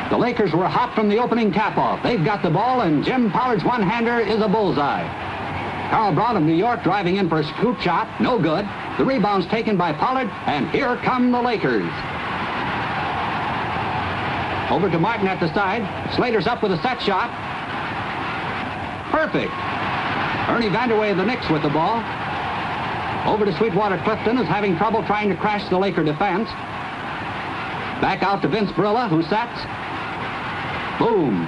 The Lakers were hot from the opening tap-off. They've got the ball, and Jim Pollard's one-hander is a bullseye. Carl Brown of New York driving in for a scoop shot. No good. The rebound's taken by Pollard, and here come the Lakers. Over to Martin at the side. Slater's up with a set shot. Perfect. Ernie Vanderway of the Knicks with the ball. Over to Sweetwater Clifton, who's having trouble trying to crash the Laker defense. Back out to Vince Brilla, who sets. Boom.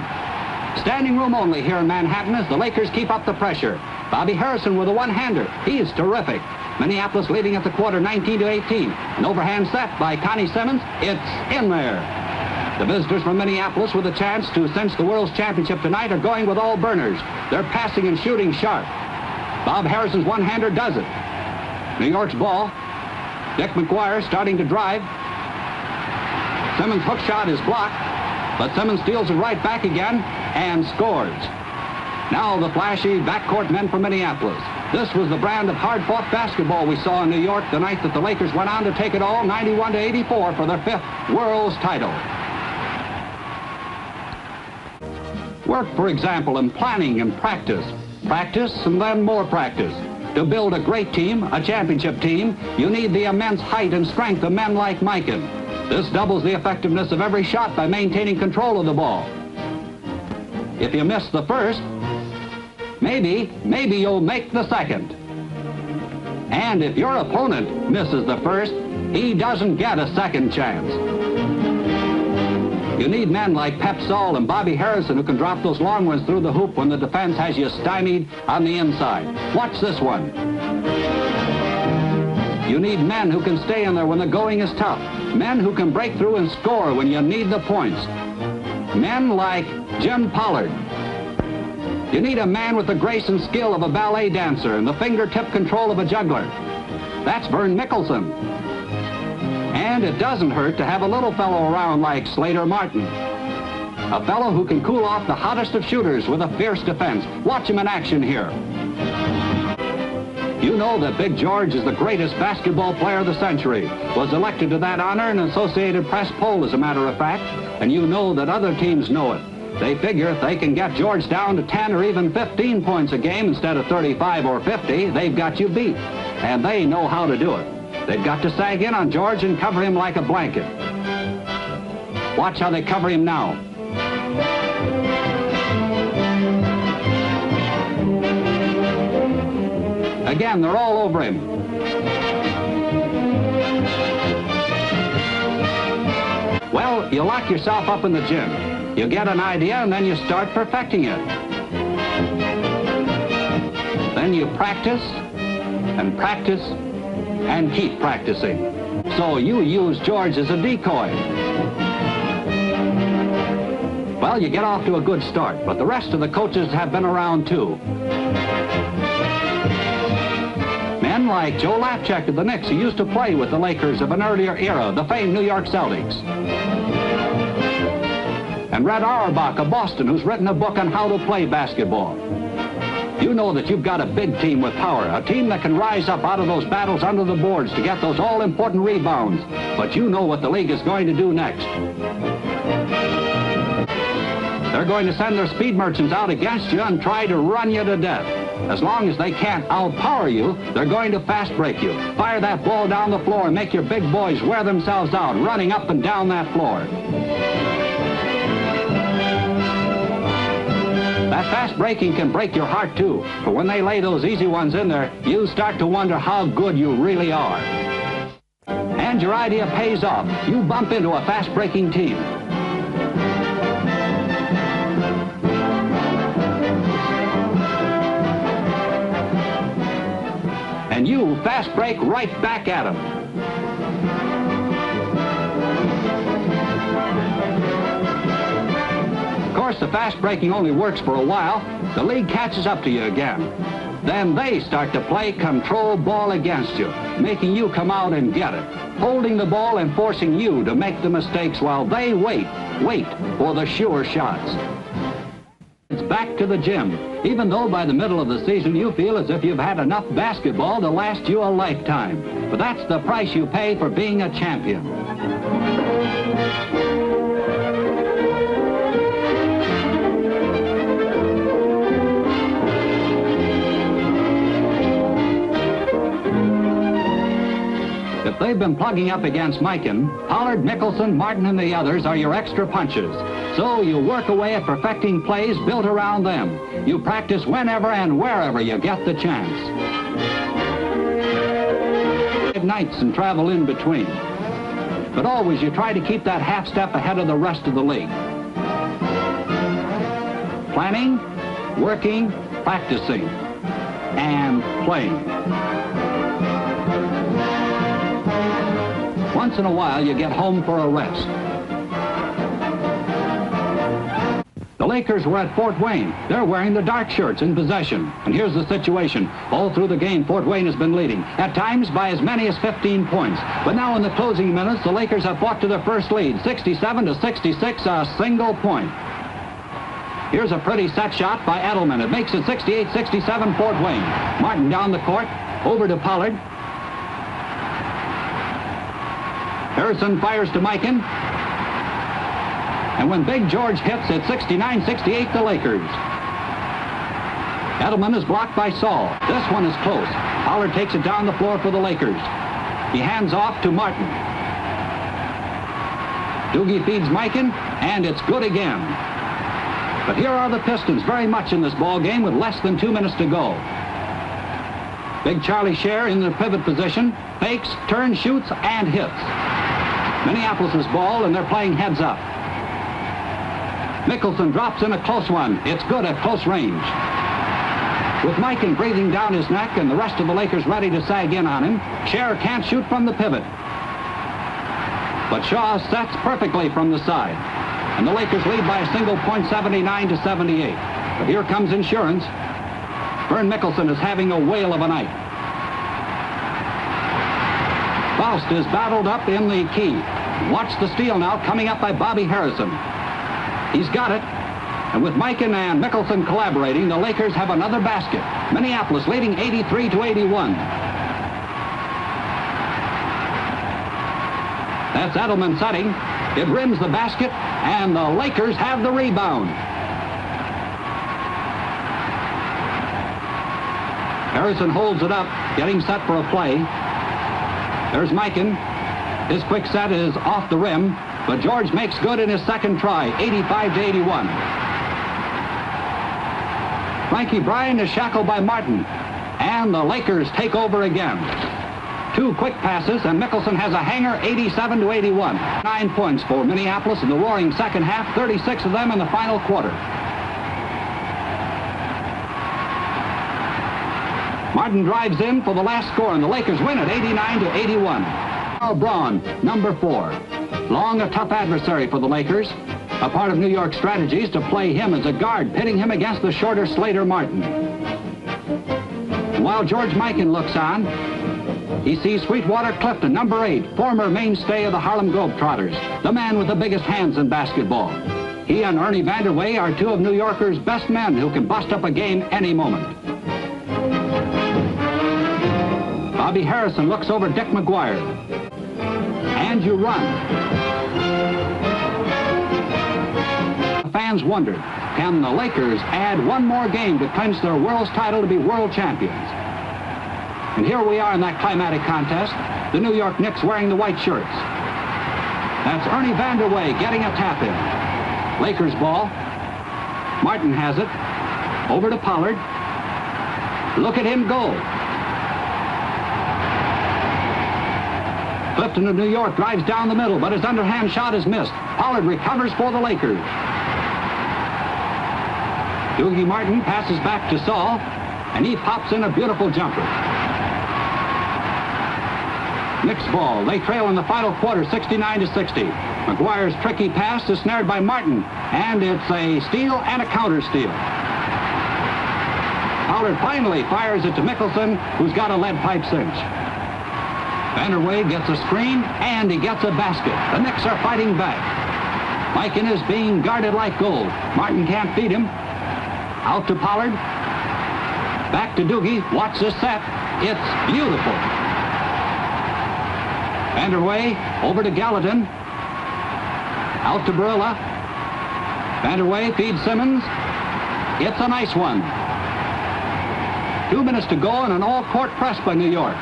Standing room only here in Manhattan as the Lakers keep up the pressure. Bobby Harrison with a one-hander. He's terrific. Minneapolis leading at the quarter 19-18. An overhand set by Connie Simmons. It's in there. The visitors from Minneapolis with a chance to cinch the World's Championship tonight are going with all burners. They're passing and shooting sharp. Bob Harrison's one-hander does it. New York's ball. Dick McGuire starting to drive. Simmons' hook shot is blocked, but Simmons steals it right back again and scores. Now the flashy backcourt men from Minneapolis. This was the brand of hard-fought basketball we saw in New York the night that the Lakers went on to take it all 91-84 for their 5th World's title. Work, for example, in planning and practice. Practice and then more practice. To build a great team, a championship team, you need the immense height and strength of men like Mikan. This doubles the effectiveness of every shot by maintaining control of the ball. If you miss the first, maybe you'll make the second. And if your opponent misses the first, he doesn't get a second chance. You need men like Pep Saul and Bobby Harrison who can drop those long ones through the hoop when the defense has you stymied on the inside. Watch this one. You need men who can stay in there when the going is tough. Men who can break through and score when you need the points. Men like Jim Pollard. You need a man with the grace and skill of a ballet dancer and the fingertip control of a juggler. That's Vern Mickelson. And it doesn't hurt to have a little fellow around like Slater Martin. A fellow who can cool off the hottest of shooters with a fierce defense. Watch him in action here. You know that Big George is the greatest basketball player of the century. Was elected to that honor in an Associated Press poll, as a matter of fact. And you know that other teams know it. They figure if they can get George down to 10 or even 15 points a game instead of 35 or 50, they've got you beat. And they know how to do it. They've got to sag in on George and cover him like a blanket. Watch how they cover him now. Again, they're all over him. Well, you lock yourself up in the gym. You get an idea and then you start perfecting it. Then you practice and practice and keep practicing. So you use George as a decoy. Well, you get off to a good start, but the rest of the coaches have been around too. Men like Joe Lapchak of the Knicks, who used to play with the Lakers of an earlier era, the famed New York Celtics. And Red Auerbach of Boston, who's written a book on how to play basketball. You know that you've got a big team with power, a team that can rise up out of those battles under the boards to get those all-important rebounds. But you know what the league is going to do next. They're going to send their speed merchants out against you and try to run you to death. As long as they can't outpower you, they're going to fast break you. Fire that ball down the floor and make your big boys wear themselves out, running up and down that floor. That fast breaking can break your heart too, but when they lay those easy ones in there, you start to wonder how good you really are. And your idea pays off. You bump into a fast breaking team. And you fast break right back at them. Of course, the fast breaking only works for a while. The league catches up to you again. Then they start to play control ball against you, making you come out and get it, holding the ball and forcing you to make the mistakes while they wait for the sure shots. It's back to the gym, even though by the middle of the season you feel as if you've had enough basketball to last you a lifetime. But that's the price you pay for being a champion. they've been plugging up against Mikan, Pollard, Mickelson, Martin, and the others are your extra punches. So you work away at perfecting plays built around them. You practice whenever and wherever you get the chance. Nights and travel in between. But always you try to keep that half step ahead of the rest of the league. Planning, working, practicing, and playing. Once in a while you get home for a rest. The Lakers were at Fort Wayne. They're wearing the dark shirts in possession. And here's the situation. All through the game, Fort Wayne has been leading, at times by as many as 15 points. But now in the closing minutes, the Lakers have fought to their first lead, 67-66, a single point. Here's a pretty set shot by Edelman. It makes it 68-67 Fort Wayne. Martin down the court, over to Pollard. Harrison fires to Mikan. And when Big George hits, it's 69-68 the Lakers. Edelman is blocked by Saul. This one is close. Pollard takes it down the floor for the Lakers. He hands off to Martin. Doogie feeds Mikan, and it's good again. But here are the Pistons very much in this ball game with less than 2 minutes to go. Big Charlie Scher in the pivot position, fakes, turns, shoots, and hits. Minneapolis' ball, and they're playing heads up. Mickelson drops in a close one. It's good at close range. With Mikan breathing down his neck and the rest of the Lakers ready to sag in on him, Scher can't shoot from the pivot. But Shaw sets perfectly from the side. And the Lakers lead by a single point, 79-78. But here comes insurance. Vern Mickelson is having a whale of a night. Faust is battled up in the key. Watch the steal now coming up by Bobby Harrison. He's got it. And with Mikan and Mickelson collaborating, the Lakers have another basket. Minneapolis leading 83-81. That's Edelman setting. It rims the basket, and the Lakers have the rebound. Harrison holds it up, getting set for a play. There's Mikan. His quick set is off the rim, but George makes good in his second try, 85-81. Frankie Bryan is shackled by Martin, and the Lakers take over again. 2 quick passes, and Mickelson has a hanger, 87-81. 9 points for Minneapolis in the roaring second half, 36 of them in the final quarter. Martin drives in for the last score, and the Lakers win it 89-81. Carl Braun, number 4. Long a tough adversary for the Lakers. A part of New York's strategies to play him as a guard, pitting him against the shorter Slater Martin. While George Mikan looks on, he sees Sweetwater Clifton, number 8, former mainstay of the Harlem Globetrotters, the man with the biggest hands in basketball. He and Ernie Vanderway are 2 of New Yorkers' best men who can bust up a game any moment. Bobby Harrison looks over Dick McGuire. And you run. Fans wondered, can the Lakers add one more game to clinch their world's title to be world champions? And here we are in that climatic contest, the New York Knicks wearing the white shirts. That's Ernie Vanderway getting a tap in. Lakers ball. Martin has it. Over to Pollard. Look at him go. Clifton of New York drives down the middle, but his underhand shot is missed. Pollard recovers for the Lakers. Dougie Martin passes back to Saul, and he pops in a beautiful jumper. Knicks ball. They trail in the final quarter, 69-60. McGuire's tricky pass is snared by Martin, and it's a steal and a counter steal. Pollard finally fires it to Mickelson, who's got a lead pipe cinch. Vanderway gets a screen, and he gets a basket. The Knicks are fighting back. Mikan is being guarded like gold. Martin can't beat him. Out to Pollard. Back to Doogie. Watch this set. It's beautiful. Vanderway over to Gallatin. Out to Barilla. Vanderway feeds Simmons. It's a nice one. 2 minutes to go and an all-court press by New York.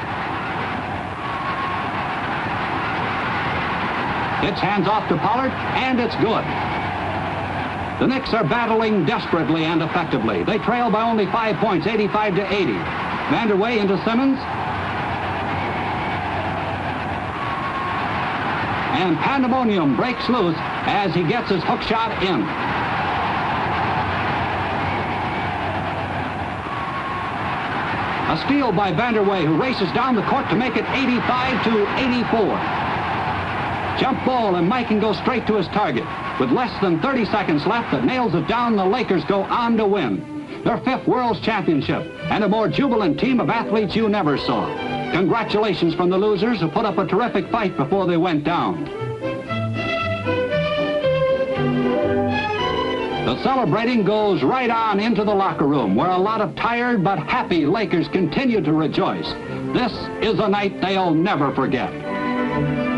It's hands off to Pollard, and it's good. The Knicks are battling desperately and effectively. They trail by only 5 points, 85 to 80. Vanderway into Simmons. And pandemonium breaks loose as he gets his hook shot in. A steal by Vanderway, who races down the court to make it 85 to 84. Jump ball, and Mike can go straight to his target. With less than 30 seconds left, that nails it down. The Lakers go on to win their 5th World's Championship, and a more jubilant team of athletes you never saw. Congratulations from the losers, who put up a terrific fight before they went down. The celebrating goes right on into the locker room, where a lot of tired but happy Lakers continue to rejoice. This is a night they'll never forget.